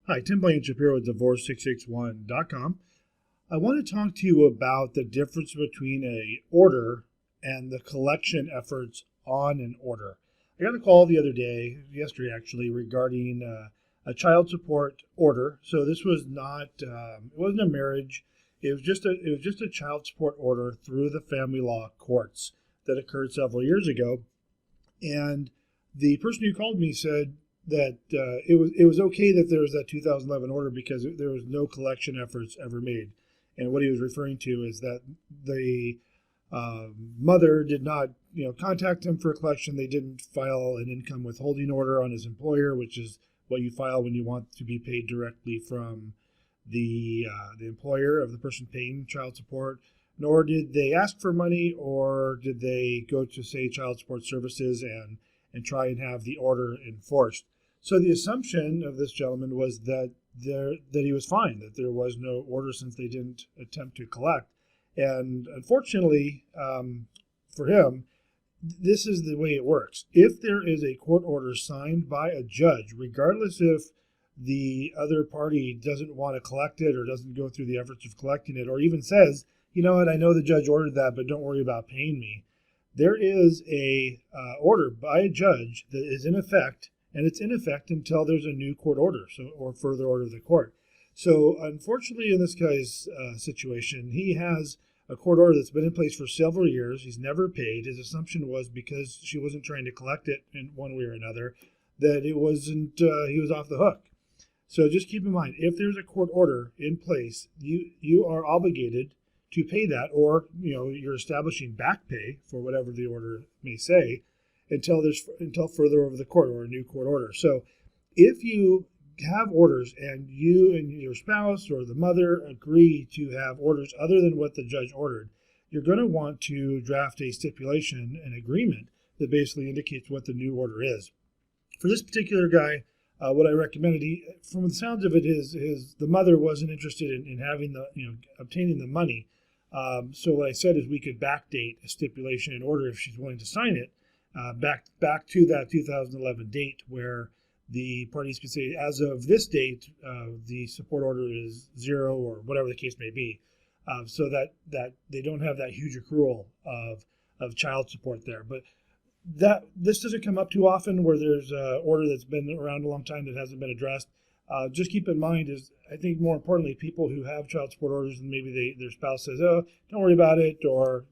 Hi, Tim Blankenship here with Divorce661.com. I want to talk to you about the difference between a order and the collection efforts on an order. I got a call the other day, yesterday actually, regarding a child support order. So this was not, it wasn't a marriage. It was just a child support order through the family law courts that occurred several years ago. And the person who called me said that it was okay that there was that 2011 order because there was no collection efforts ever made. And what he was referring to is that the mother did not, contact him for a collection. They didn't file an income withholding order on his employer, which is what you file when you want to be paid directly from the employer of the person paying child support. Nor did they ask for money, or did they go to, say, child support services and try and have the order enforced. So the assumption of this gentleman was that he was fine, that there was no order since they didn't attempt to collect. And unfortunately, for him, this is the way it works. If there is a court order signed by a judge, regardless if the other party doesn't want to collect it or doesn't go through the efforts of collecting it, or even says, you know what, I know the judge ordered that, but don't worry about paying me. There is a order by a judge that is in effect, and it's in effect until there's a new court order, or further order of the court. So unfortunately, in this guy's situation, he has a court order that's been in place for several years. He's never paid. His assumption was because she wasn't trying to collect it in one way or another, that it wasn't, he was off the hook. So just keep in mind, if there's a court order in place, you are obligated to pay that, or you're establishing back pay for whatever the order may say until further over the court or a new court order. So if you have orders and you and your spouse or the mother agree to have orders other than what the judge ordered, you're going to want to draft a stipulation, an agreement that basically indicates what the new order is. For this particular guy, what I recommended, from the sounds of it, the mother wasn't interested in having obtaining the money. So what I said is we could backdate a stipulation in order, if she's willing to sign it, back to that 2011 date, where the parties could say, as of this date, the support order is zero, or whatever the case may be, so that they don't have that huge accrual of child support there. But this doesn't come up too often, where there's an order that's been around a long time that hasn't been addressed. Just keep in mind, is I think more importantly, people who have child support orders and maybe their spouse says, "Oh, don't worry about it," or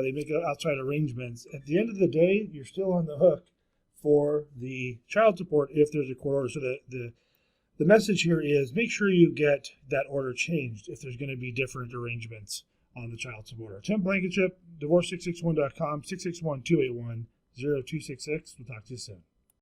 they make outside arrangements. At the end of the day, you're still on the hook for the child support if there's a court order. So the message here is, make sure you get that order changed if there's going to be different arrangements on the child support order. Tim Blankenship, Divorce661.com, 661-281-0266. We'll talk to you soon.